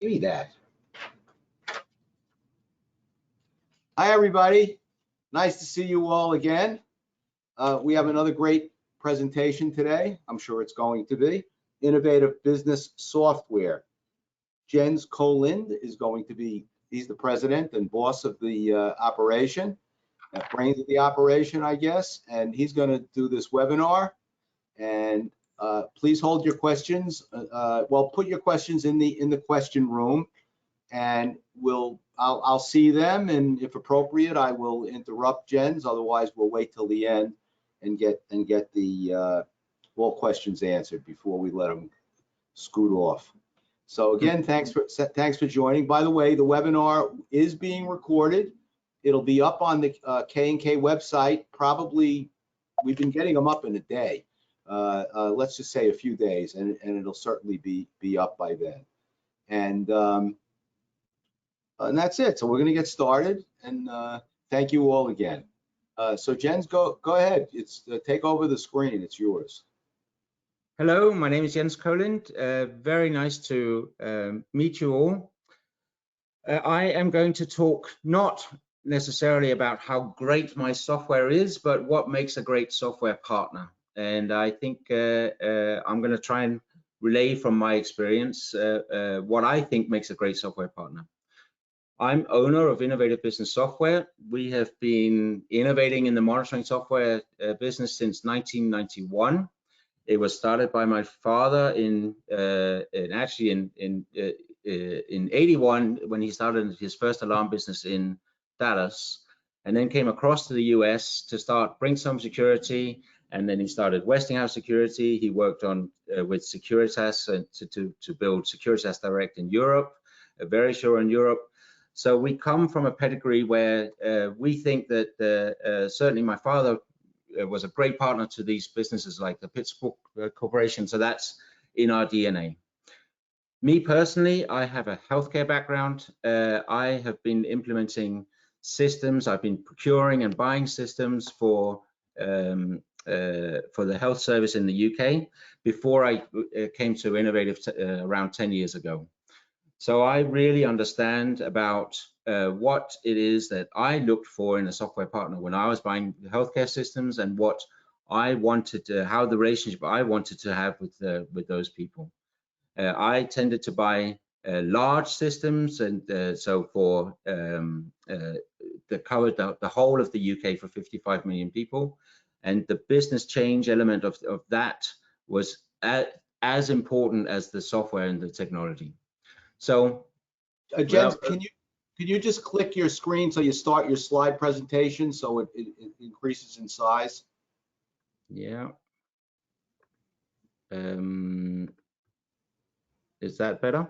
Give me that. Hi, everybody. Nice to see you all again. We have another great presentation today. I'm sure it's going to be innovative business software. Jens Kolind is going to be, he's the president and boss of the operation, brains of the operation, I guess, and he's going to do this webinar. And please hold your questions. Well, put your questions in the question room, and I'll see them, and if appropriate, I will interrupt Jens. Otherwise, we'll wait till the end and get the all questions answered before we let them scoot off. So again, thanks for joining. By the way, the webinar is being recorded. It'll be up on the K&K website. Probably, we've been getting them up in a day. Let's just say a few days, and it'll certainly be up by then. And that's it. So we're going to get started, and thank you all again. So Jens, go ahead. It's take over the screen. It's yours. Hello, my name is Jens Kolind. Very nice to meet you all. I am going to talk not necessarily about how great my software is, but what makes a great software partner. And I think I'm going to try and relay from my experience what I think makes a great software partner. I'm owner of Innovative Business Software. We have been innovating in the monitoring software business since 1991. It was started by my father in 81 when he started his first alarm business in Dallas, and then came across to the US to start Brinksome Security, and then he started Westinghouse Security. He worked on with Securitas to build Securitas Direct in Europe, Verisure in Europe. So we come from a pedigree where we think that certainly my father was a great partner to these businesses like the Pittsburgh Corporation. So that's in our DNA. Me personally, I have a healthcare background. I have been implementing systems. I've been procuring and buying systems for the health service in the UK before I came to Innovative around 10 years ago. So I really understand about what it is that I looked for in a software partner when I was buying healthcare systems, and what I wanted to, how the relationship I wanted to have with those people. I tended to buy large systems, and so for that covered the whole of the UK for 55 million people, and the business change element of that was as important as the software and the technology. So, Jens, can you just click your screen so you start your slide presentation so it increases in size? Yeah. Is that better?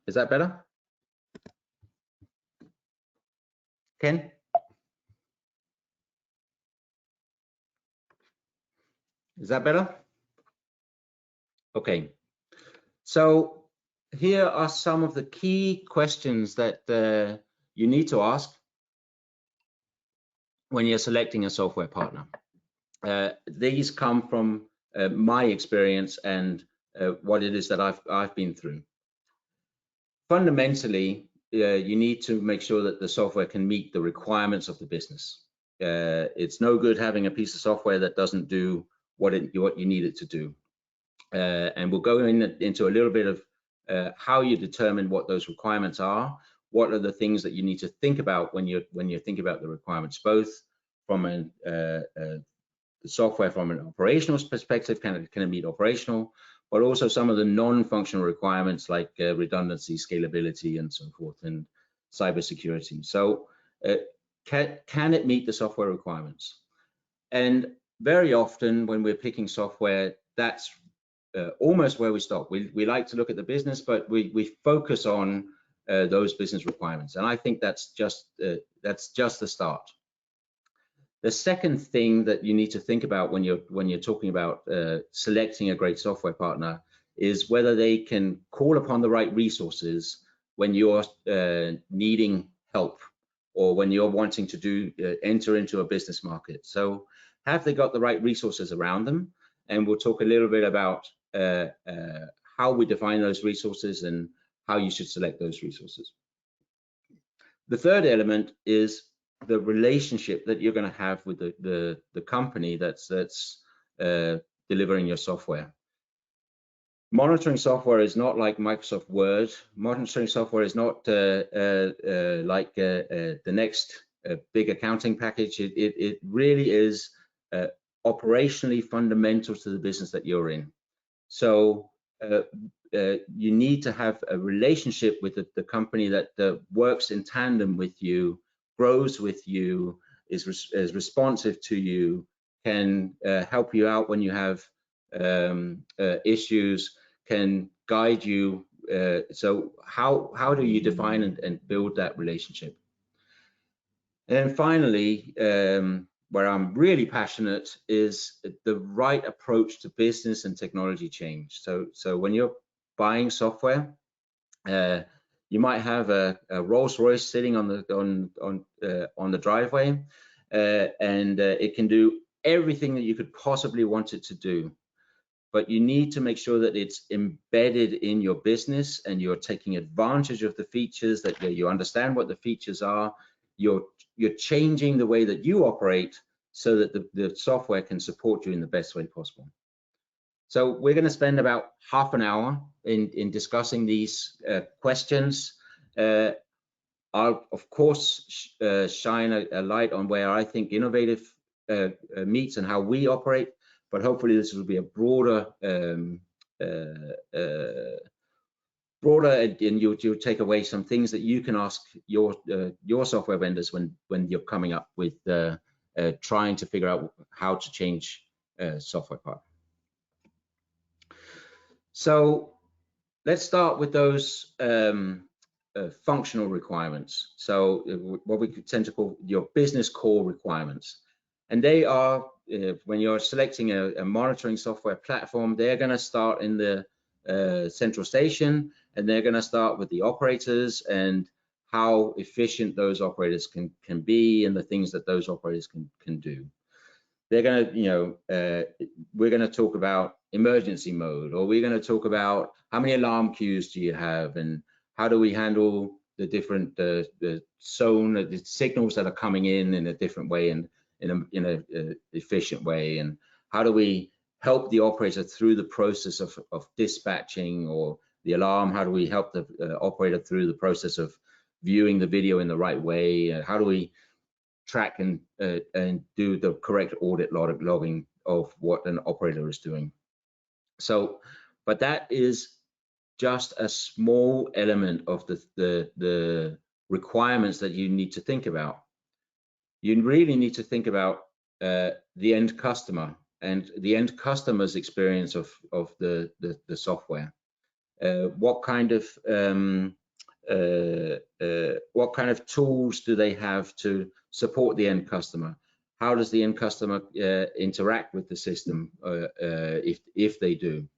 Is that better? Ken? Is that better? Okay. So here are some of the key questions that you need to ask when you're selecting a software partner. These come from my experience and what it is that I've been through. Fundamentally, you need to make sure that the software can meet the requirements of the business. It's no good having a piece of software that doesn't do what you need it to do. And we'll go into a little bit of how you determine what those requirements are. What are the things that you need to think about when you're thinking about the requirements, both from the software from an operational perspective, can it meet operational, but also some of the non-functional requirements like redundancy, scalability, and so forth, and cybersecurity. So can it meet the software requirements? And very often when we're picking software, that's almost where we stop. We like to look at the business, but we focus on those business requirements, and I think that's just the start. The second thing that you need to think about when you're talking about selecting a great software partner is whether they can call upon the right resources when you're needing help, or when you're wanting to enter into a business market. So have they got the right resources around them? And we'll talk a little bit about how we define those resources and how you should select those resources. The third element is the relationship that you're going to have with the company that's delivering your software. Monitoring software is not like Microsoft Word. Monitoring software is not like the next big accounting package. It really is operationally fundamental to the business that you're in. So you need to have a relationship with the company that works in tandem with you, grows with you, is responsive to you, can help you out when you have issues, can guide you. So how do you define and build that relationship? And finally, where I'm really passionate is the right approach to business and technology change. So when you're buying software, you might have a Rolls-Royce sitting on the driveway, and it can do everything that you could possibly want it to do. But you need to make sure that it's embedded in your business and you're taking advantage of the features, that you understand what the features are. You're changing the way that you operate so that the software can support you in the best way possible. So we're going to spend about half an hour in discussing these questions. I'll of course shine a light on where I think Innovative meets and how we operate, but hopefully this will be a broader and you'll take away some things that you can ask your software vendors when you're coming up with trying to figure out how to change software part. So let's start with those functional requirements. So what we could tend to call your business core requirements. And they are, when you're selecting a monitoring software platform, they're going to start in the central station, and they're going to start with the operators and how efficient those operators can be and the things that those operators can do. They're going to, we're going to talk about emergency mode, or we're going to talk about how many alarm queues do you have, and how do we handle the different the zone, the signals that are coming in a different way and in a efficient way, and how do we help the operator through the process of dispatching or the alarm? How do we help the operator through the process of viewing the video in the right way? How do we track and do the correct audit logging of what an operator is doing? So, but that is just a small element of the requirements that you need to think about. You really need to think about the end customer and the end customer's experience of the software. What kind of tools do they have to support the end customer? How does the end customer interact with the system if they do?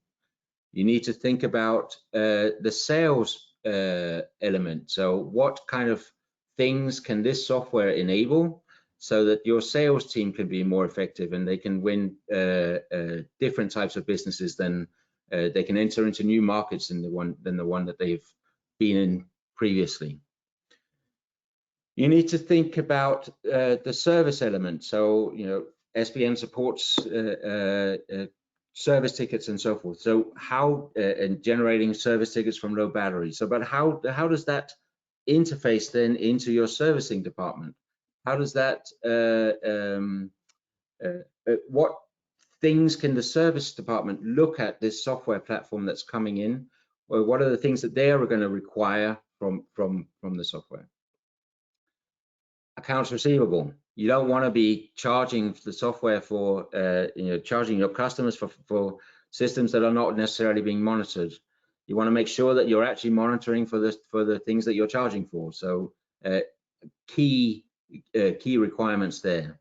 You need to think about the sales element. So what kind of things can this software enable so that your sales team can be more effective and they can win different types of businesses than they can enter into new markets than the one that they've been in previously. You need to think about the service element. So, you know, SBN supports service tickets and so forth. So how and generating service tickets from low battery. So, but how does that interface then into your servicing department? How does that what things can the service department look at this software platform that's coming in? Or what are the things that they are going to require from the software? Accounts receivable. You don't want to be charging the software for charging your customers for systems that are not necessarily being monitored. You want to make sure that you're actually monitoring for the things that you're charging for. So key requirements there.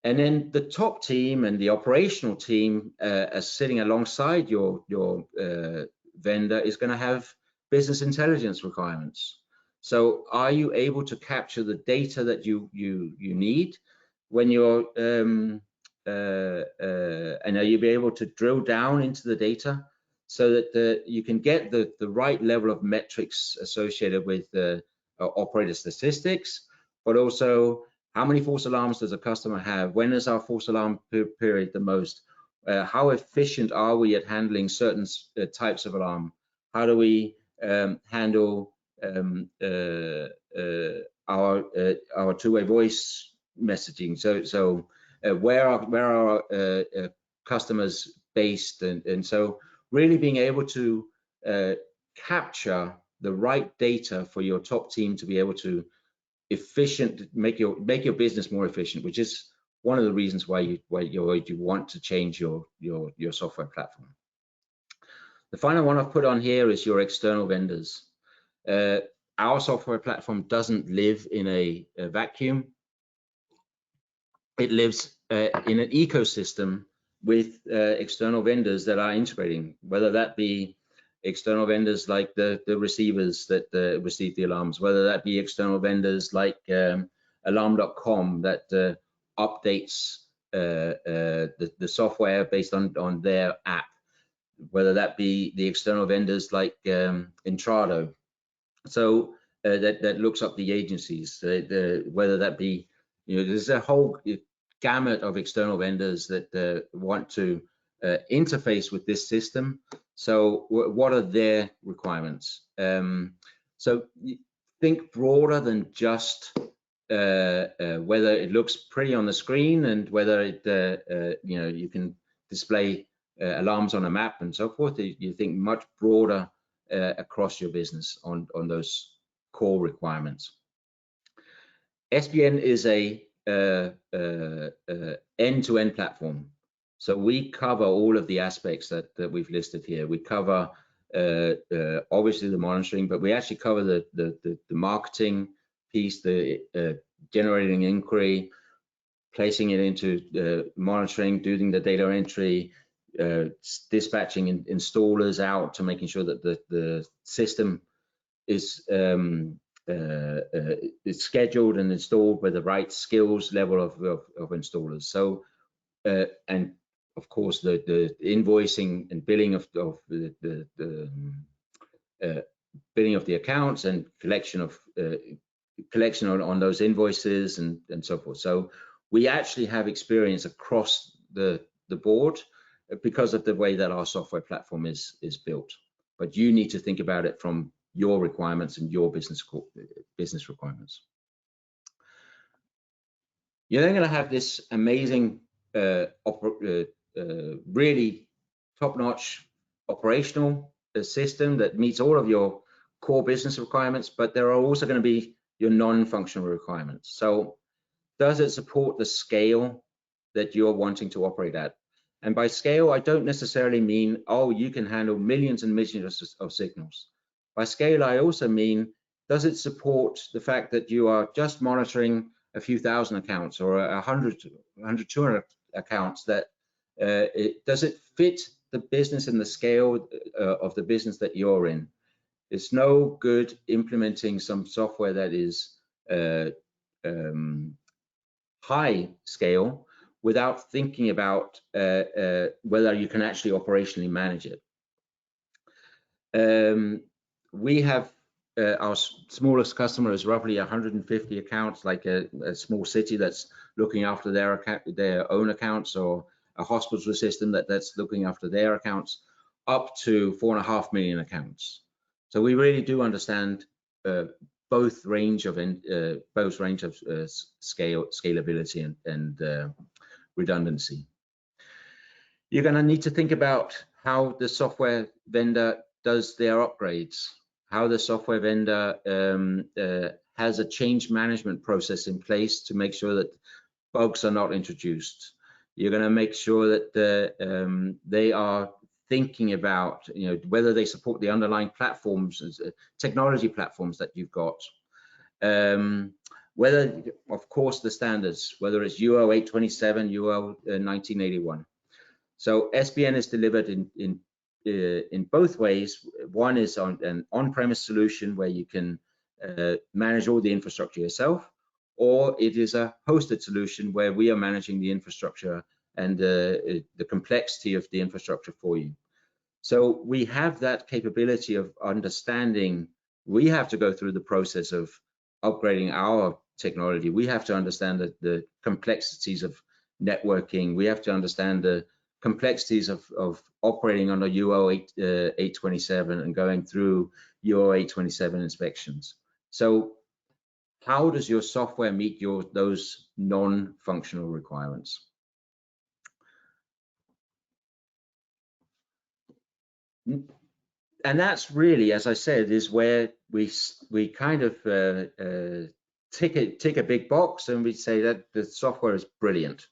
And then the top team and the operational team sitting alongside your vendor is going to have business intelligence requirements. So are you able to capture the data that you need when you're and are you be able to drill down into the data so that you can get the right level of metrics associated with operator statistics, but also how many false alarms does a customer have? When is our false alarm period the most? How efficient are we at handling certain types of alarm? How do we handle our two-way voice messaging? So where are our customers based? And so really being able to capture the right data for your top team to be able to make your business more efficient, which is one of the reasons why you want to change your software platform. The final one I've put on here is your external vendors. Our software platform doesn't live in a vacuum. It lives in an ecosystem with external vendors that are integrating, whether that be external vendors like the receivers that receive the alarms, whether that be external vendors like Alarm.com that updates the software based on their app, whether that be the external vendors like Intrado, so that looks up the agencies, whether that be, there's a whole gamut of external vendors that want to interface with this system. So what are their requirements? So think broader than just whether it looks pretty on the screen and whether it you can display alarms on a map and so forth. You think much broader across your business on those core requirements. SBN is a end-to-end platform. So we cover all of the aspects that we've listed here. We cover obviously the monitoring, but we actually cover the marketing piece, the generating inquiry, placing it into monitoring, doing the data entry, dispatching installers out to making sure that the system is scheduled and installed with the right skills level of installers. So and of course the invoicing and billing of the billing of the accounts and collection on those invoices and so forth. So we actually have experience across the board because of the way that our software platform is built. But you need to think about it from your requirements and your business requirements. You're then going to have this amazing, really top-notch operational system that meets all of your core business requirements, but there are also going to be your non-functional requirements. So does it support the scale that you're wanting to operate at? And by scale, I don't necessarily mean, oh, you can handle millions and millions of signals. By scale, I also mean, does it support the fact that you are just monitoring a few thousand accounts or 100, 200 accounts? That does it fit the business and the scale of the business that you're in? It's no good implementing some software that is high scale without thinking about whether you can actually operationally manage it. We have our smallest customer is roughly 150 accounts, like a small city that's looking after their own accounts, or a hospital system that's looking after their accounts, up to 4.5 million accounts. So we really do understand both range of scalability and redundancy. You're going to need to think about how the software vendor does their upgrades, how the software vendor has a change management process in place to make sure that bugs are not introduced. You're going to make sure that they are thinking about, whether they support the underlying platforms, technology platforms that you've got. Whether, of course, the standards, whether it's UL 827, UL 1981. So SBN is delivered in both ways. One is on an on-premise solution where you can manage all the infrastructure yourself, or it is a hosted solution where we are managing the infrastructure and the complexity of the infrastructure for you. So we have that capability of understanding. We have to go through the process of upgrading our technology. We have to understand the complexities of networking. We have to understand the complexities of operating under UL 827 and going through UL 827 inspections. So how does your software meet those non-functional requirements? And that's really, as I said, is where we kind of tick a big box and we say that the software is brilliant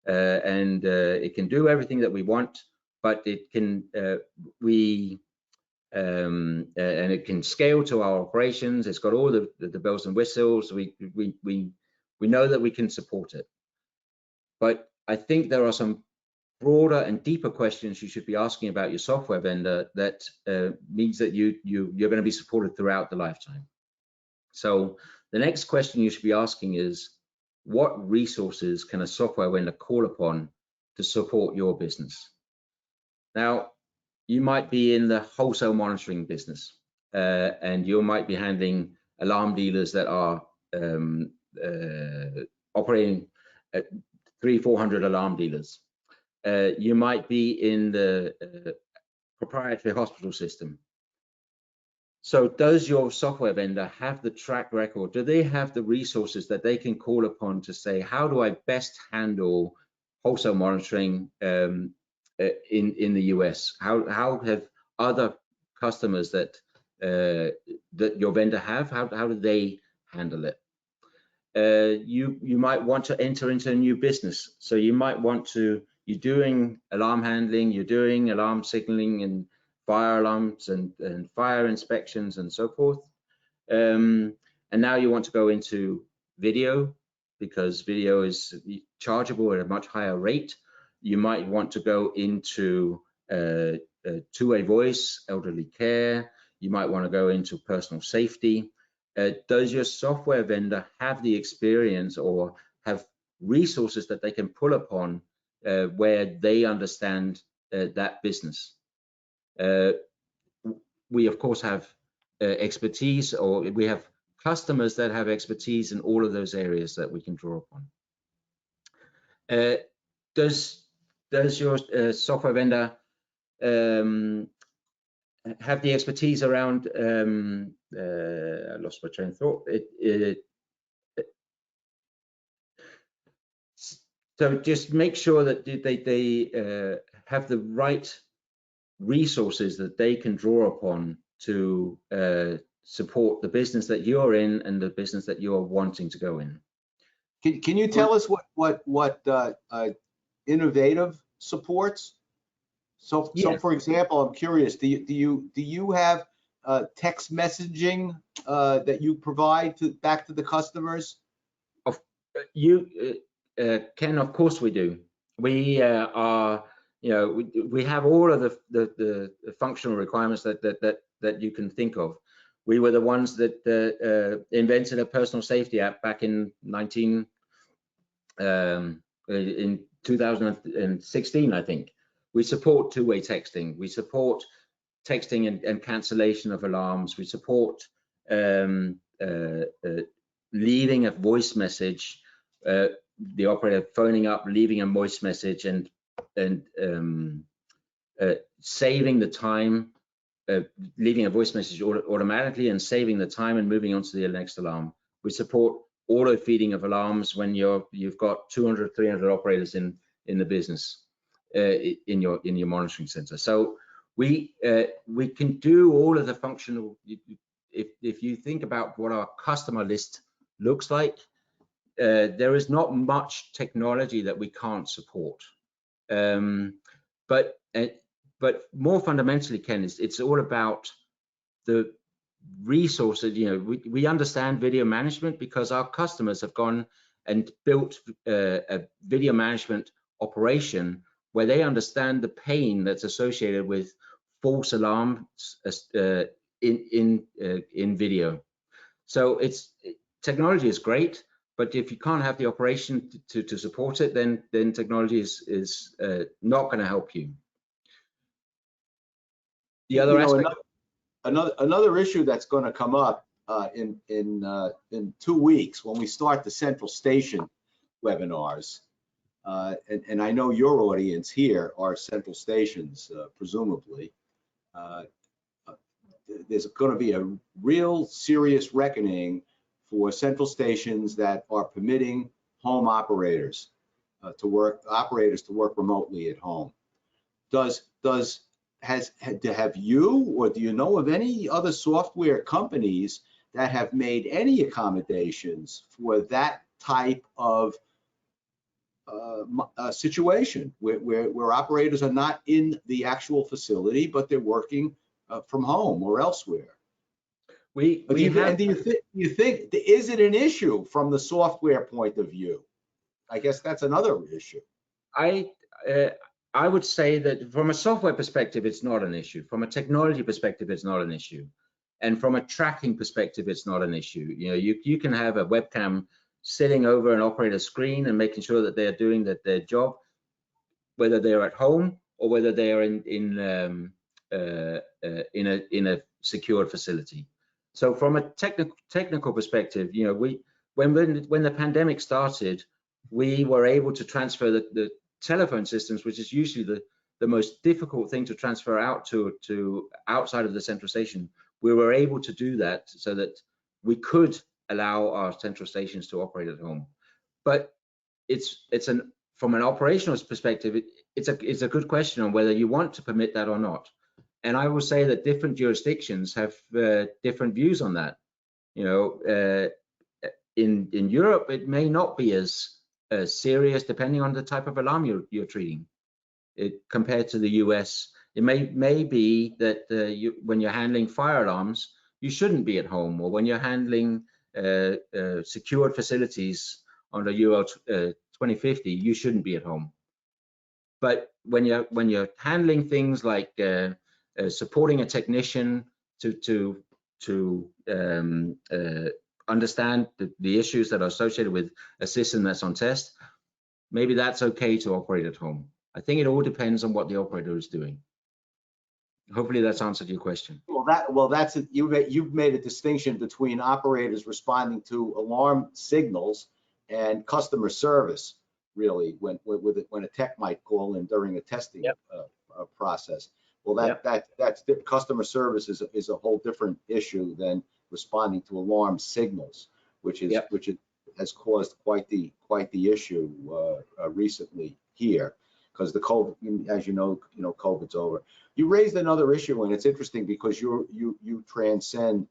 and it can do everything that we want, but it can and it can scale to our operations. It's got all the bells and whistles. We know that we can support it, but I think there are some broader and deeper questions you should be asking about your software vendor that means that you're going to be supported throughout the lifetime. So the next question you should be asking is, what resources can a software vendor call upon to support your business? Now, you might be in the wholesale monitoring business and you might be handling alarm dealers that are operating at 300-400 alarm dealers. You might be in the proprietary hospital system. So does your software vendor have the track record? Do they have the resources that they can call upon to say, how do I best handle wholesale monitoring in the US? How have other customers that your vendor have, how do they handle it? You might want to enter into a new business. So you might want to, you're doing alarm handling, you're doing alarm signaling and fire alarms and fire inspections and so forth. And now you want to go into video because video is chargeable at a much higher rate. You might want to go into two-way voice, elderly care. You might want to go into personal safety. Does your software vendor have the experience or have resources that they can pull upon where they understand that business? We of course have expertise, or we have customers that have expertise in all of those areas that we can draw upon. Does your software vendor have the expertise around, I lost my train of thought. So just make sure that they have the right resources that they can draw upon to support the business that you're in and the business that you're wanting to go in. Can you tell us what Innovative supports? So for example, I'm curious, do you have text messaging that you provide back to the customers? Ken, of course we do. We are, we have all of the functional requirements that you can think of. We were the ones that invented a personal safety app back in 2016, I think. We support two-way texting. We support texting and cancellation of alarms. We support leaving a voice message, the operator phoning up, leaving a voice message, and saving the time, leaving a voice message automatically and saving the time and moving on to the next alarm. We support auto feeding of alarms when you've got 200, 300 operators in the business, in your monitoring center. So we can do all of the functional. If you think about what our customer list looks like, there is not much technology that we can't support. But more fundamentally, Ken, it's all about the resources. We understand video management because our customers have gone and built a video management operation where they understand the pain that's associated with false alarms in video. So technology is great, but if you can't have the operation to support it, then technology is not going to help you. The other aspect, another issue that's going to come up in 2 weeks when we start the Central Station webinars, and I know your audience here are Central Stations, presumably. There's going to be a real serious reckoning for Central Stations that are permitting home operators to work remotely at home. Have you, or do you know of any other software companies that have made any accommodations for that type of situation where operators are not in the actual facility, but they're working from home or elsewhere? Do you think, is it an issue from the software point of view? I guess that's another issue. I would say that from a software perspective, it's not an issue. From a technology perspective, it's not an issue. And from a tracking perspective, it's not an issue. You know, you can have a webcam sitting over an operator's screen and making sure that they're doing their job, whether they're at home or whether they are in a secured facility. So from a technical perspective, you know, when the pandemic started, we were able to transfer the telephone systems, which is usually the most difficult thing to transfer out to outside of the central station. We were able to do that so that we could allow our central stations to operate at home. But from an operational perspective, it's a good question on whether you want to permit that or not. And I will say that different jurisdictions have different views on that. You know, in Europe, it may not be as serious depending on the type of alarm you're treating. Compared to the US, it may be that when you're handling fire alarms, you shouldn't be at home, or when you're handling secured facilities under UL 2050, you shouldn't be at home. But when you're handling things like supporting a technician to understand the issues that are associated with a system that's on test, maybe that's okay to operate at home. I think it all depends on what the operator is doing. Hopefully that's answered your question. Well, that's it. You've made a distinction between operators responding to alarm signals and customer service, really, when a tech might call in during a testing process. Well, that's customer service is a whole different issue than responding to alarm signals, which has caused quite the issue recently here, because the COVID, as you know, COVID's over. You raised another issue, and it's interesting because you transcend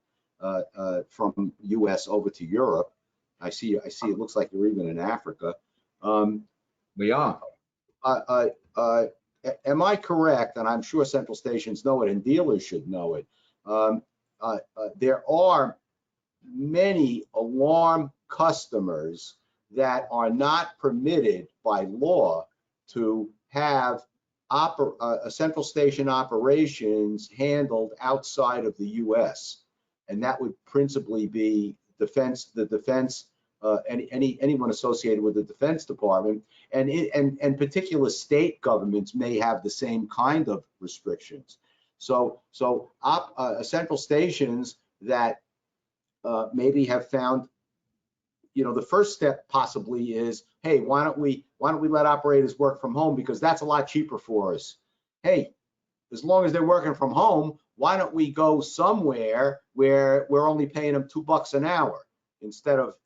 from US over to Europe. I see. It looks like you're even in Africa. We are. Am I correct? And I'm sure central stations know it, and dealers should know it. There are many alarm customers that are not permitted by law to have a central station operations handled outside of the U.S. And that would principally be the defense, anyone associated with the Defense Department, and particular state governments may have the same kind of restrictions. So central stations that maybe have found, the first step possibly is, hey, why don't we let operators work from home, because that's a lot cheaper for us. Hey, as long as they're working from home, why don't we go somewhere where we're only paying them $2 an hour instead of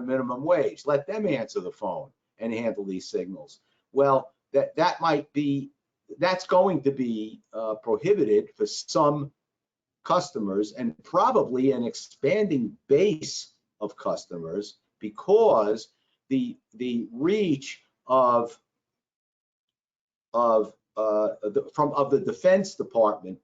minimum wage? Let them answer the phone and handle these signals. Well, that's going to be prohibited for some customers, and probably an expanding base of customers, because the reach of the Defense Department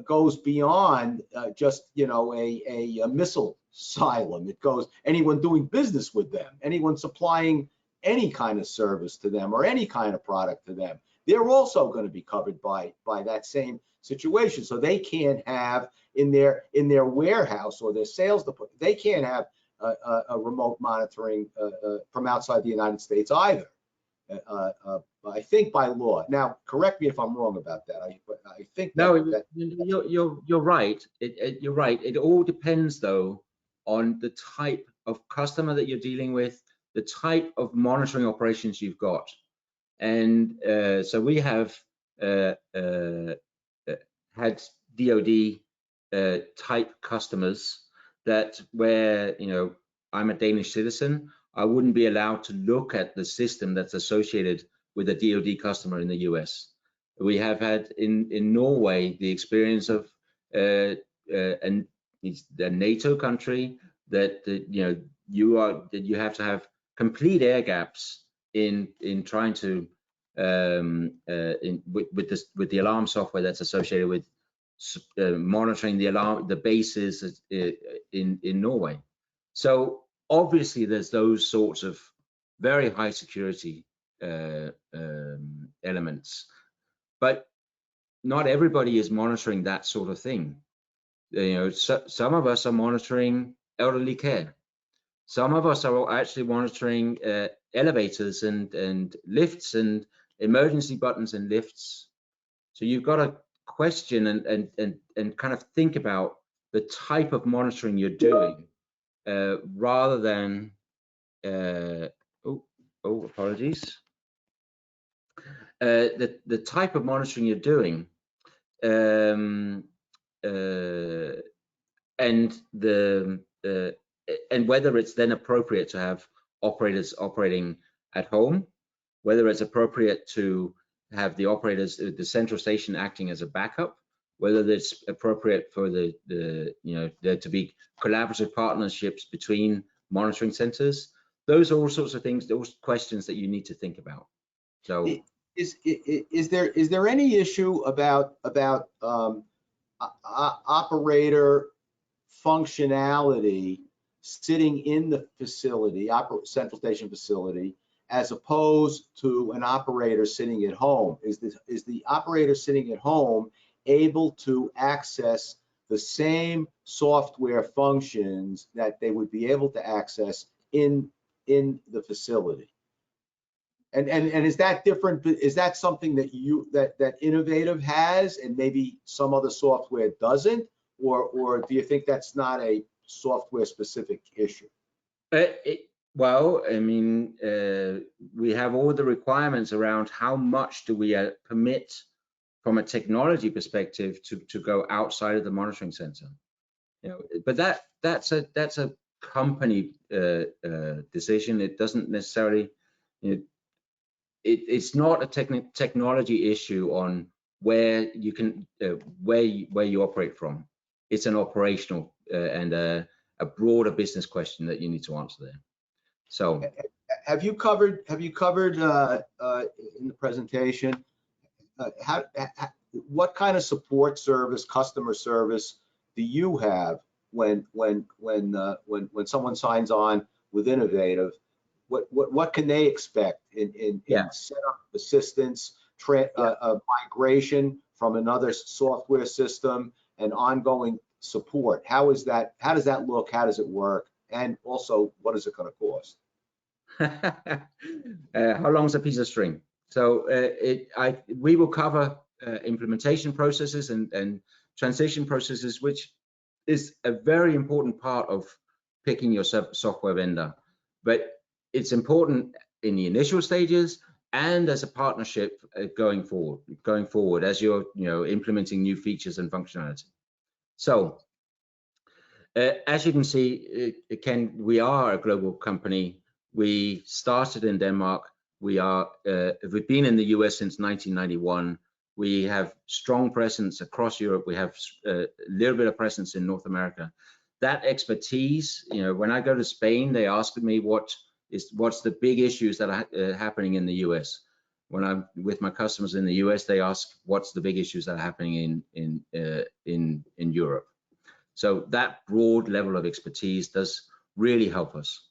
goes beyond just a missile asylum. It goes anyone doing business with them, anyone supplying any kind of service to them or any kind of product to them. They're also going to be covered by that same situation. So they can't have in their warehouse or their sales department, they can't have a remote monitoring from outside the United States either. I think by law. Now, correct me if I'm wrong about that. I think that, No, that you're right. You're right. It all depends though on the type of customer that you're dealing with, the type of monitoring operations you've got. And so we have had DoD type customers that where, I'm a Danish citizen, I wouldn't be allowed to look at the system that's associated with a DoD customer in the US. We have had in Norway the experience of a NATO country that you have to have complete air gaps in trying to with the alarm software that's associated with monitoring the bases in Norway. So obviously there's those sorts of very high security elements, but not everybody is monitoring that sort of thing. Some of us are monitoring elderly care. Some of us are actually monitoring elevators and lifts and emergency buttons and lifts. So you've got to question and kind of think about the type of monitoring you're doing rather than apologies. The type of monitoring you're doing and whether it's then appropriate to have operators operating at home, whether it's appropriate to have the operators, the central station acting as a backup, whether it's appropriate for there to be collaborative partnerships between monitoring centers. Those are all sorts of things, those questions that you need to think about. So is there any issue about operator functionality sitting in the facility, central station facility, as opposed to an operator sitting at home? Is the operator sitting at home able to access the same software functions that they would be able to access in the facility? And is that different? Is that something that that Innovative has and maybe some other software doesn't, or do you think that's not a software specific issue? Well, I mean, we have all the requirements around how much do we permit from a technology perspective to go outside of the monitoring center. But that's a company decision. It doesn't necessarily. It's not a technology issue on where you can where you operate from. It's an operational and a broader business question that you need to answer there. So, have you covered in the presentation what kind of support service, customer service do you have when someone signs on with Innovative? What can they expect in setup assistance, migration from another software system, and ongoing support? How does that look? How does it work? And also, what is it going to cost? How long is a piece of string? So we will cover implementation processes and transition processes, which is a very important part of picking your software vendor. But it's important in the initial stages and as a partnership going forward as you're implementing new features and functionality. So as you can see, Ken, we are a global company. We started in Denmark. We've been in the US since 1991. We have strong presence across Europe. We have a little bit of presence in North America. That expertise, when I go to Spain, they ask me what's the big issues that are happening in the US. When I'm with my customers in the US, they ask what's the big issues that are happening in Europe. So that broad level of expertise does really help us.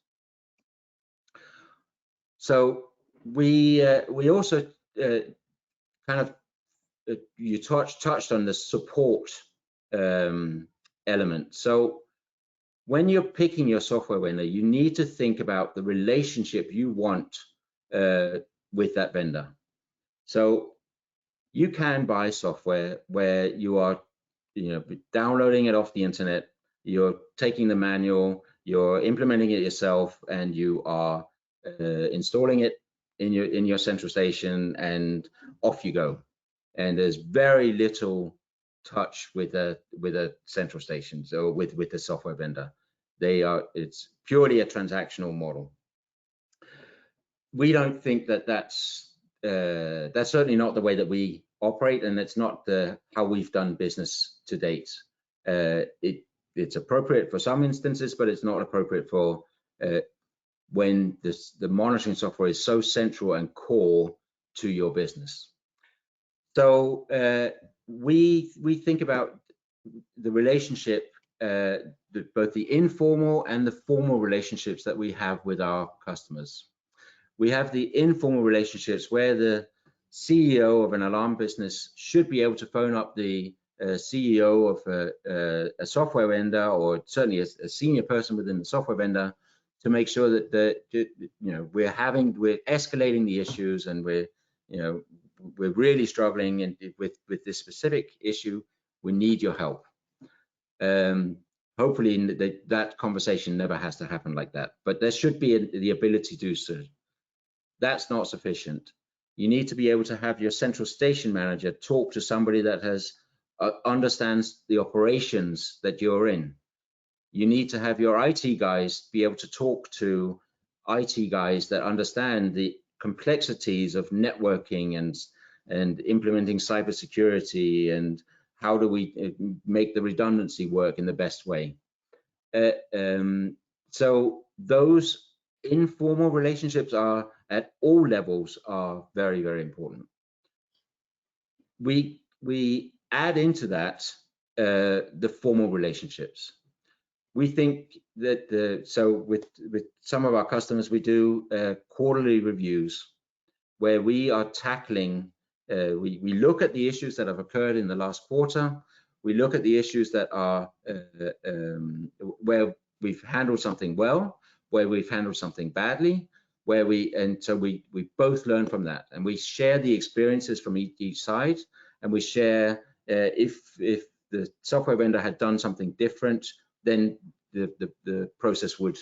So we also kind of you touched on the support element. So when you're picking your software vendor, you need to think about the relationship you want with that vendor. So you can buy software where you are, downloading it off the internet, you're taking the manual, you're implementing it yourself, and you are installing it in your central station, and off you go. And there's very little touch with a central station, so with the software vendor. It's purely a transactional model. We don't think that that's certainly not the way that we operate, and it's not how we've done business to date. It's appropriate for some instances, but it's not appropriate for when the monitoring software is so central and core to your business. So we think about the relationship, both the informal and the formal relationships that we have with our customers. We have the informal relationships where the CEO of an alarm business should be able to phone up the CEO of a software vendor, or certainly a senior person within the software vendor, to make sure that we're escalating the issues, and we're really struggling with this specific issue. We need your help. Hopefully that conversation never has to happen like that, but there should be the ability to do so. That's not sufficient. You need to be able to have your central station manager talk to somebody that understands the operations that you're in. You need to have your IT guys be able to talk to IT guys that understand the complexities of networking and implementing cybersecurity, and how do we make the redundancy work in the best way. So those informal relationships are at all levels are very, very important. We add into that the formal relationships. We think that so with some of our customers, we do quarterly reviews where we are tackling. We look at the issues that have occurred in the last quarter. We look at the issues that are where we've handled something well, where we've handled something badly, so we both learn from that, and we share the experiences from each side, and we share if the software vendor had done something different, then the process would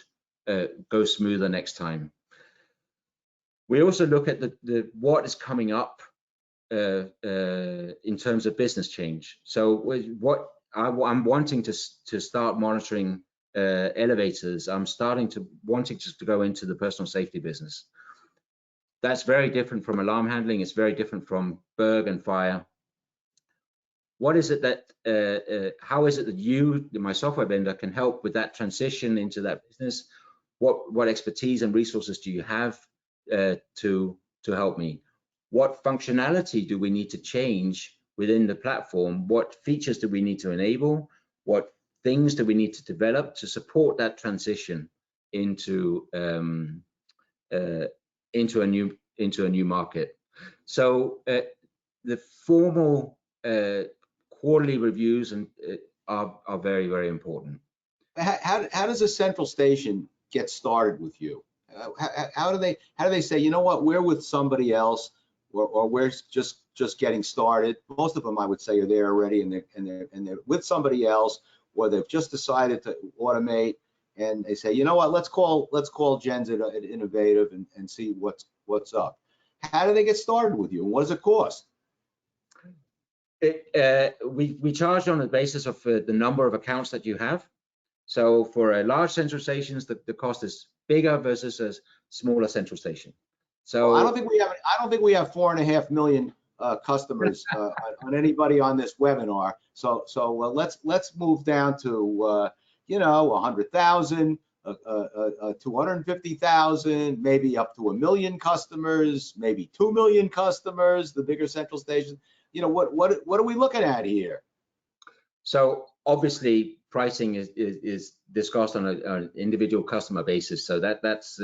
go smoother next time. We also look at what is coming up in terms of business change. So what I'm wanting to start monitoring elevators. I'm wanting to go into the personal safety business. That's very different from alarm handling. It's very different from Berg and fire. What is it that, how is it that you, my software vendor, can help with that transition into that business? What expertise and resources do you have to help me? What functionality do we need to change within the platform? What features do we need to enable? What things do we need to develop to support that transition into a new market? So the formal quarterly reviews are very, very important. How does a central station get started with you? How do they say, you know what, we're with somebody else, or we're just getting started? Most of them, I would say, are there already, and they're with somebody else, or they've just decided to automate, and they say, you know what, let's call Jens at Innovative and see what's up. How do they get started with you, and what does it cost? We charge on the basis of the number of accounts that you have. So for a large central stations, the cost is bigger versus a smaller central station. So well, I don't think we have 4.5 million customers on anybody on this webinar. So let's move down to 100,000, 250,000, maybe up to 1 million customers, maybe 2 million customers. The bigger central stations. What are we looking at here? So obviously pricing is discussed on an individual customer basis. So that's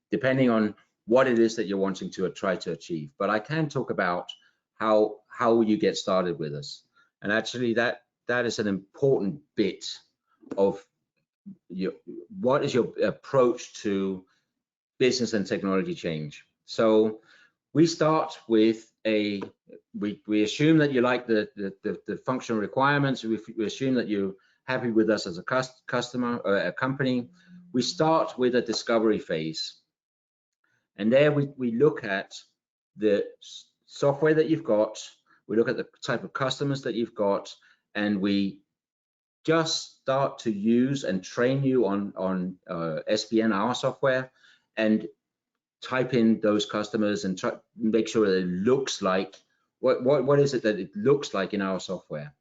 depending on what it is that you're wanting to try to achieve. But I can talk about how you get started with us. And actually that is an important bit of what is your approach to business and technology change. So we start with we assume that you like the functional requirements. We assume that you're happy with us as a customer or a company. We start with a discovery phase. And there we look at the software that you've got, we look at the type of customers that you've got, and we just start to use and train you on SBN, our software, and type in those customers and try make sure that it looks like what is it that it looks like in our software.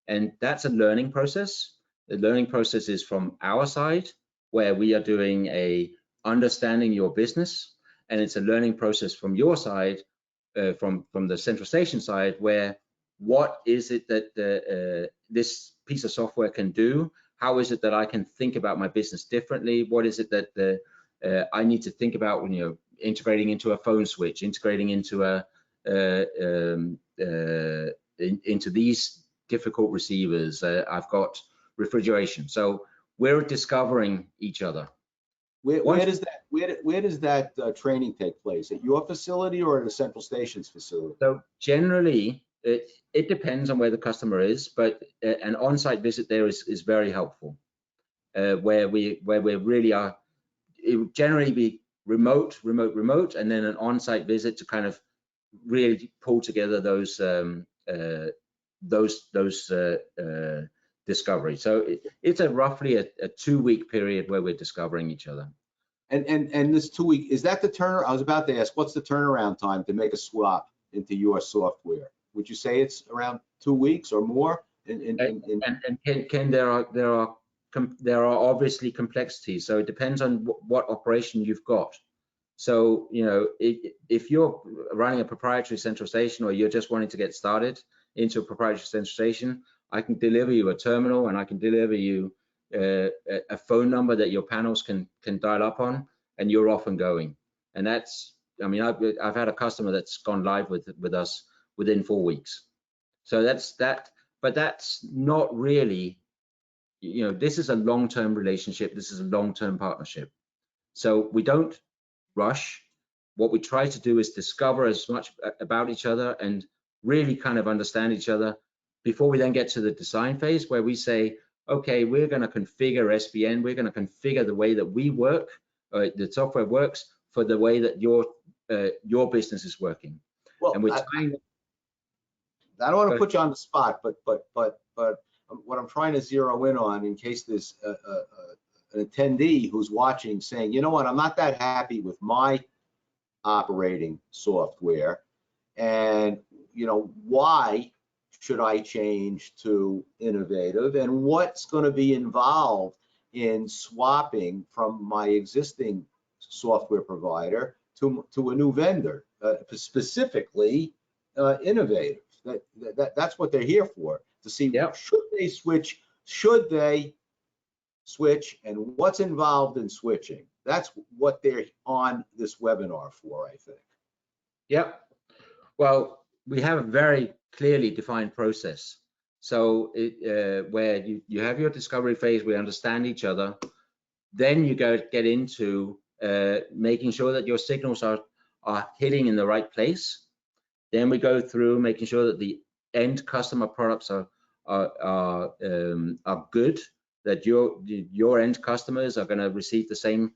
And that's a learning process. The learning process is from our side, where we are doing a understanding your business, and it's a learning process from your side, from the central station side, where what is it that this piece of software can do? How is it that I can think about my business differently? What is it that I need to think about when you're integrating into a phone switch, integrating into into these difficult receivers? I've got refrigeration. So we're discovering each other. Where does that training take place? At your facility or at a central stations facility? So generally, it depends on where the customer is, but an on-site visit there is very helpful. Where we really are, it would generally be remote, and then an on-site visit to kind of really pull together those discoveries. So it's roughly a 2-week period where we're discovering each other. And this 2-week, is that the turn? I was about to ask, what's the turnaround time to make a swap into your software? Would you say it's around 2 weeks or more? And Ken, there are obviously complexities. So it depends on what operation you've got. So, you know, if you're running a proprietary central station, or you're just wanting to get started into a proprietary central station, I can deliver you a terminal, and I can deliver you a phone number that your panels can dial up on, and you're off and going. And that's, I mean, I've had a customer that's gone live with us within 4 weeks. So that's that, but that's not really, you know, this is a long-term relationship. This is a long-term partnership. So we don't rush. What we try to do is discover as much about each other and really kind of understand each other before we then get to the design phase, where we say, okay, we're going to configure SBN, we're going to configure the way that we work, the software works for the way that your business is working. Well, and we're trying. I don't want to put you on the spot, but what I'm trying to zero in on, in case there's an attendee who's watching saying, you know what, I'm not that happy with my operating software, and you know, why should I change to Innovative, and what's going to be involved in swapping from my existing software provider to a new vendor, specifically Innovative. That's what they're here for, to see, Yep. should they switch, and what's involved in switching. That's what they're on this webinar for, I think. Yep. Well, we have a very clearly defined process. So where you have your discovery phase, we understand each other. Then you get into making sure that your signals are hitting in the right place. Then we go through making sure that the end customer products are good, that your end customers are going to receive the same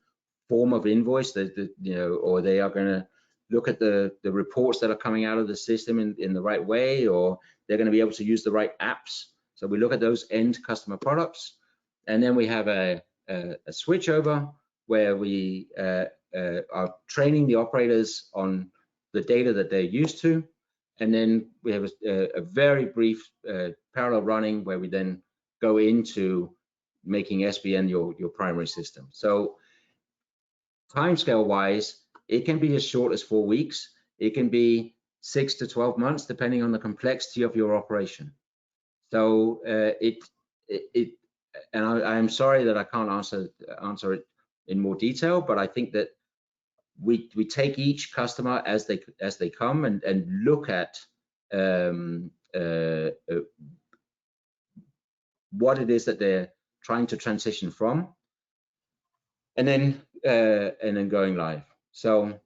form of invoice, that you know, or they are going to look at the reports that are coming out of the system in the right way, or they're going to be able to use the right apps. So we look at those end customer products, and then we have a switchover where we are training the operators on the data that they're used to, and then we have a very brief parallel running where we then go into making SBN your primary system. So timescale wise, it can be as short as 4 weeks. It can be 6 to 12 months, depending on the complexity of your operation. So and I'm sorry that I can't answer it in more detail, but I think that we take each customer as they come and look at what it is that they're trying to transition from, and then going live. So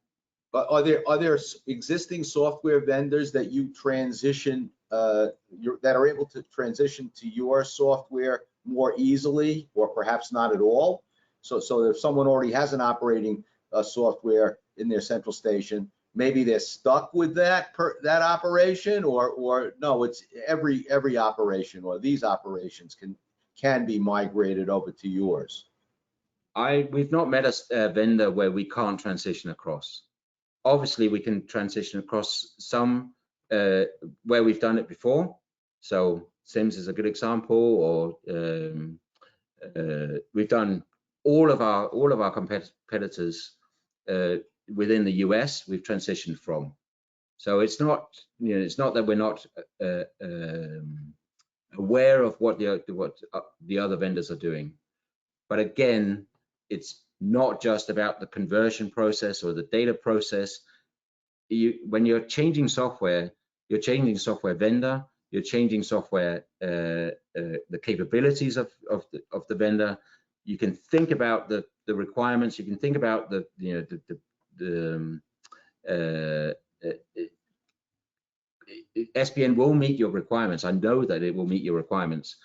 But are there existing software vendors that you transition, that are able to transition to your software more easily, or perhaps not at all? So if someone already has an operating software in their central station, maybe they're stuck with that operation, or no, it's every operation, or these operations can be migrated over to yours. We've not met a vendor where we can't transition across. Obviously, we can transition across some where we've done it before. So Sims is a good example, or we've done all of our competitors within the US. We've transitioned from. So it's not, it's not that we're not aware of what the other vendors are doing. But again, it's not just about the conversion process or the data process. When you're changing software, you're changing software vendor, you're changing software, the capabilities of the vendor. You can think about the requirements. You can think about SPN will meet your requirements. I know that it will meet your requirements.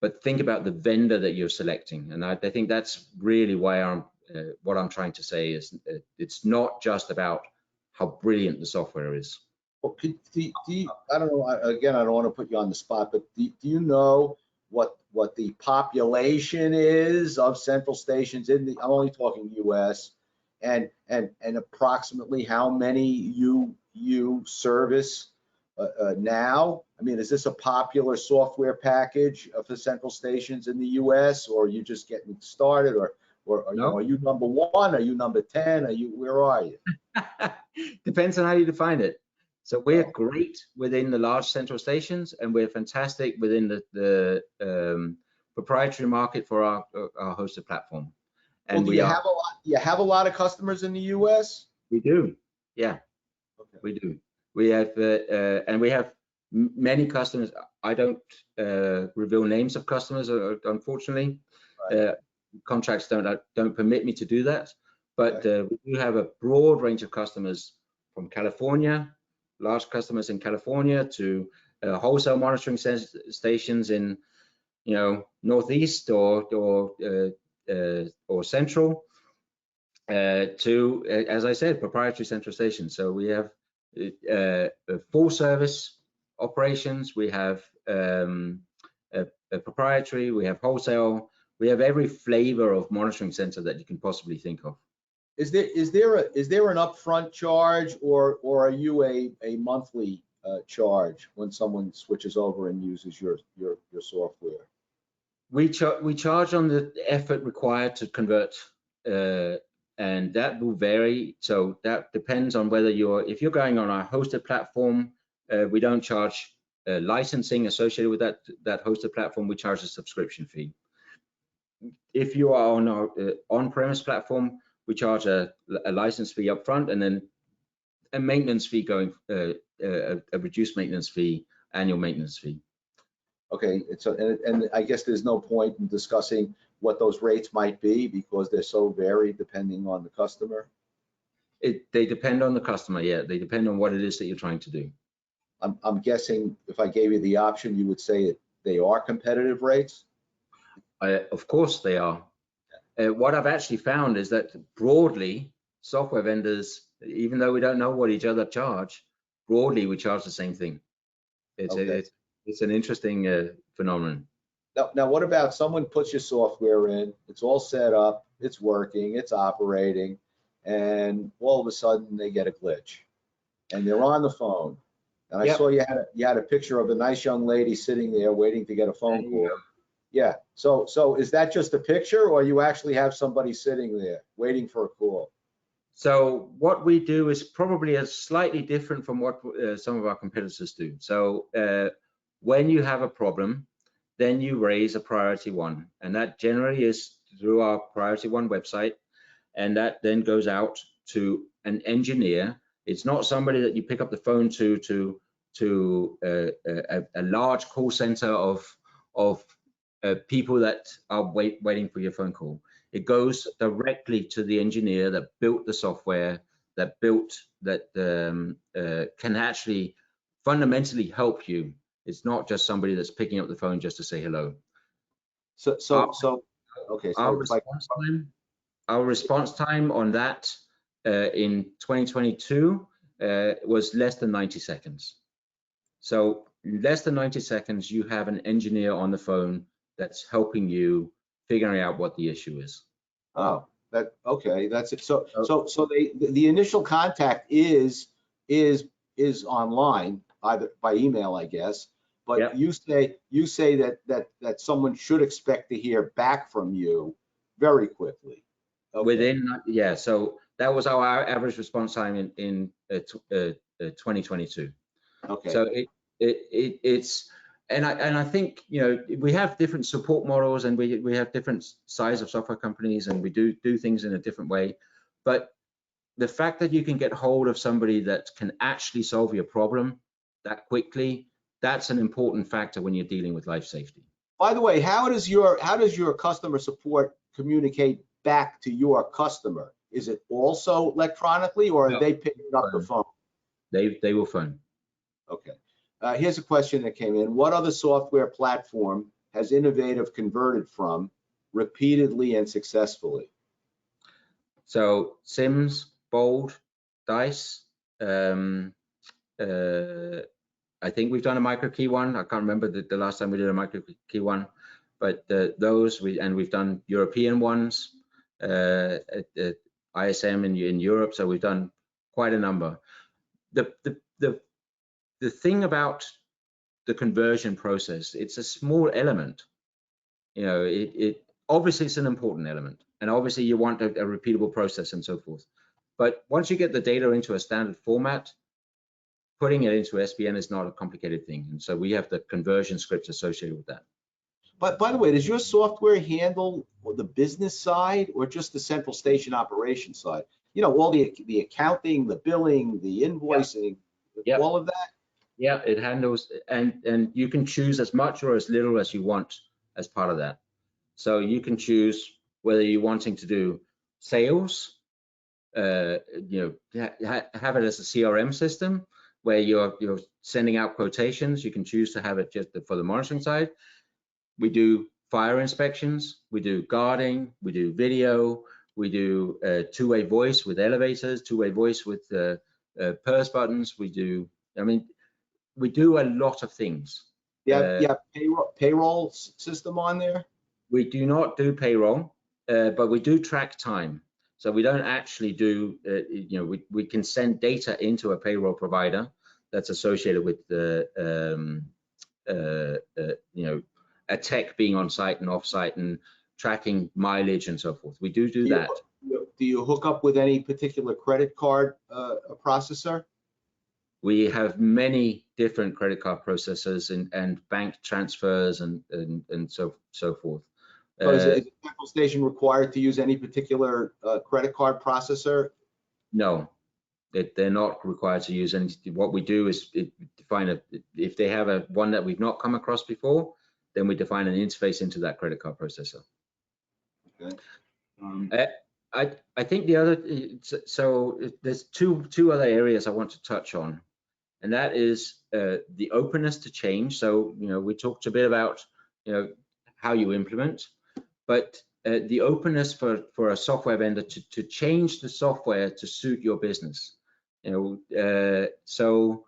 But think about the vendor that you're selecting, and I think that's really why what I'm trying to say is it's not just about how brilliant the software is. Well, I don't know. Again, I don't want to put you on the spot, but do you know what the population is of central stations in the? I'm only talking U.S. and approximately how many you service now? I mean, is this a popular software package for central stations in the U.S., or are you just getting started, or no? You know, are you number 1? Are you number 10? Where are you? Depends on how you define it. So we're great within the large central stations, and we're fantastic within the proprietary market for our hosted platform. And well, you have a lot of customers in the U.S.? We do, yeah. Okay. We do. We have and we have many customers. I don't reveal names of customers, unfortunately. Right. Contracts don't permit me to do that. But right. We do have a broad range of customers from California, large customers in California, to wholesale monitoring stations in, Northeast or Central, to, as I said, proprietary central stations. So we have full service operations, we have a proprietary, we have wholesale, we have every flavor of monitoring center that you can possibly think of. Is there an upfront charge, or are you a monthly charge when someone switches over and uses your software? We charge on the effort required to convert, and that will vary. So that depends on whether if you're going on our hosted platform, we don't charge licensing associated with that hosted platform. We charge a subscription fee. If you are on our on-premise platform, we charge a license fee up front, and then a maintenance fee a reduced maintenance fee, annual maintenance fee. Okay, and I guess there's no point in discussing what those rates might be because they're so varied depending on the customer. They depend on the customer, yeah. They depend on what it is that you're trying to do. I'm guessing if I gave you the option, you would say they are competitive rates? Of course they are. What I've actually found is that broadly, software vendors, even though we don't know what each other charge, broadly we charge the same thing. It's an interesting phenomenon. Now, what about someone puts your software in, it's all set up, it's working, it's operating, and all of a sudden they get a glitch, and they're on the phone. And I saw you had a picture of a nice young lady sitting there waiting to get a phone call. Yeah. So is that just a picture, or you actually have somebody sitting there waiting for a call? So what we do is probably slightly different from what some of our competitors do. So when you have a problem, then you raise a priority 1, and that generally is through our priority 1 website, and that then goes out to an engineer. It's not somebody that you pick up the phone to a large call center of people that are waiting for your phone call. It goes directly to the engineer that built the software, that built that can actually fundamentally help you. It's not just somebody that's picking up the phone just to say hello. So, okay. Our So response time on that in 2022 was less than 90 seconds. So less than 90 seconds, you have an engineer on the phone that's helping you figuring out what the issue is. Oh, okay. That's it. So the initial contact is online, either by email, I guess. But Yep. you say that someone should expect to hear back from you very quickly. Okay. Within, yeah. So that was our average response time in 2022. Okay. So it's and I think, you know, we have different support models, and we have different size of software companies, and we do things in a different way. But the fact that you can get hold of somebody that can actually solve your problem that quickly, that's an important factor when you're dealing with life safety. By the way, how does your customer support communicate back to your customer? Is it also electronically, or are they picking up the phone? They will phone. Okay. Here's a question that came in. What other software platform has Innovative converted from repeatedly and successfully? So Sims, Bold, Dice. I think we've done a microkey one. I can't remember the last time we did a microkey one, but we've done European ones at ISM in Europe. So we've done quite a number. The thing about the conversion process, it's a small element. You know, it obviously it's an important element, and obviously you want a repeatable process and so forth. But once you get the data into a standard format, putting it into SPN is not a complicated thing. And so we have the conversion scripts associated with that. But by the way, does your software handle the business side or just the central station operation side? You know, all the accounting, the billing, the invoicing, Yep. all of that? Yeah, it handles, and you can choose as much or as little as you want as part of that. So you can choose whether you're wanting to do sales, you know, have it as a CRM system where you're sending out quotations. You can choose to have it just for the monitoring side. We do fire inspections, we do guarding, we do video, we do two-way voice with elevators, two-way voice with purse buttons. We do a lot of things. Yeah, payroll system on there? We do not do payroll, but we do track time. So we don't actually do, you know, we can send data into a payroll provider that's associated with the, you know, a tech being on site and off site and tracking mileage and so forth. We do that. Do you hook up with any particular credit card processor? We have many different credit card processors and bank transfers and so forth. Is the central station required to use any particular credit card processor? No, they're not required to use any. What we do is define if they have one that we've not come across before, then we define an interface into that credit card processor. Okay. I think the other, so there's two other areas I want to touch on, and that is the openness to change. So, you know, we talked a bit about, you know, how you implement, but the openness for a software vendor to change the software to suit your business. You know, so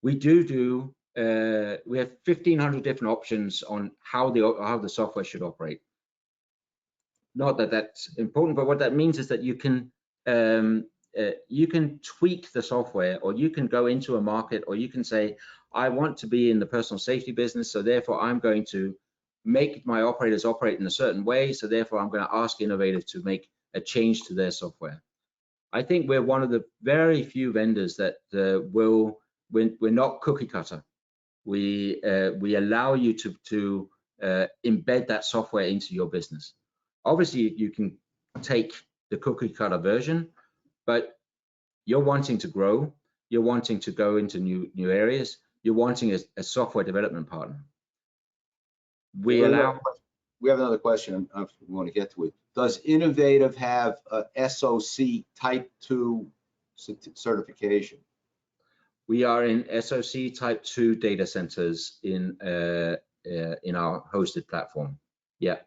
we we have 1,500 different options on how the software should operate. Not that that's important, but what that means is that you can tweak the software, or you can go into a market, or you can say, I want to be in the personal safety business, so therefore I'm going to make my operators operate in a certain way, so therefore I'm going to ask Innovative to make a change to their software. I think we're one of the very few vendors that we're not cookie cutter. We allow you to embed that software into your business. Obviously, you can take the cookie cutter version, but you're wanting to grow, you're wanting to go into new areas, you're wanting a software development partner. We have another question. If we want to get to it. Does Innovative have a SOC Type 2 certification? We are in SOC Type 2 data centers in our hosted platform. Yeah.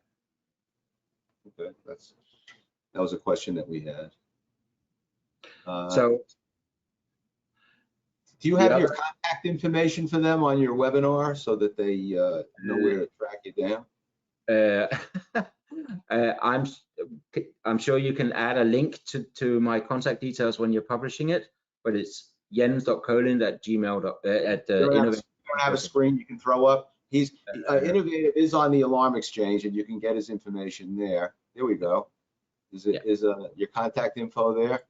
Okay, that was a question that we had. So do you have your contact information for them on your webinar so that they know where to track you down? I'm sure you can add a link to my contact details when you're publishing it, but it's jens.colind@gmail.at. You don't have a screen you can throw up. He's Innovative is on the Alarm Exchange, and you can get his information there. There we go. Is your contact info there?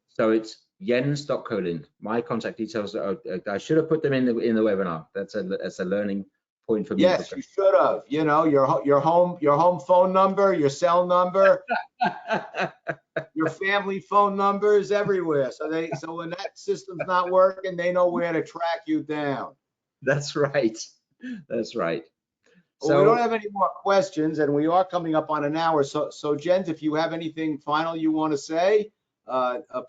So it's jens.colind. My contact details I should have put them in the webinar. That's a learning point for me. Yes, you should have. You know, your home phone number, your cell number, your family phone numbers everywhere. So when that system's not working, they know where to track you down. That's right. That's right. Well, so we don't have any more questions, and we are coming up on an hour. So Jens, if you have anything final you want to say,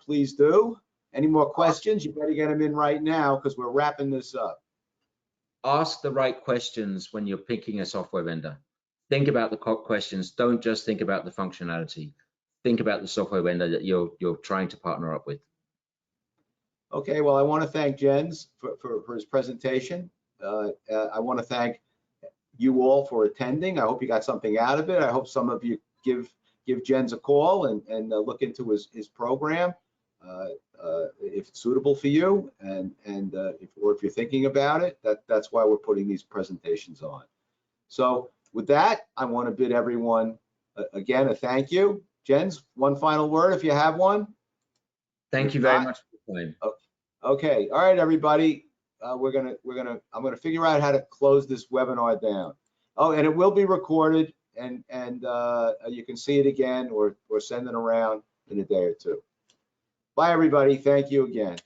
please do. Any more questions? You better get them in right now because we're wrapping this up. Ask the right questions when you're picking a software vendor. Think about the questions. Don't just think about the functionality. Think about the software vendor that you're trying to partner up with. Okay, well, I want to thank Jens for his presentation. I want to thank you all for attending. I hope you got something out of it. I hope some of you give Jens a call and look into his program if it's suitable for you, and if you're thinking about it. That's why we're putting these presentations on. So with that, I want to bid everyone again a thank you. Jens, one final word if you have one. Thank you very much for your time. Okay, all right, everybody. I'm gonna figure out how to close this webinar down. Oh, and it will be recorded, and you can see it again or send it around in a day or two. Bye, everybody. Thank you again.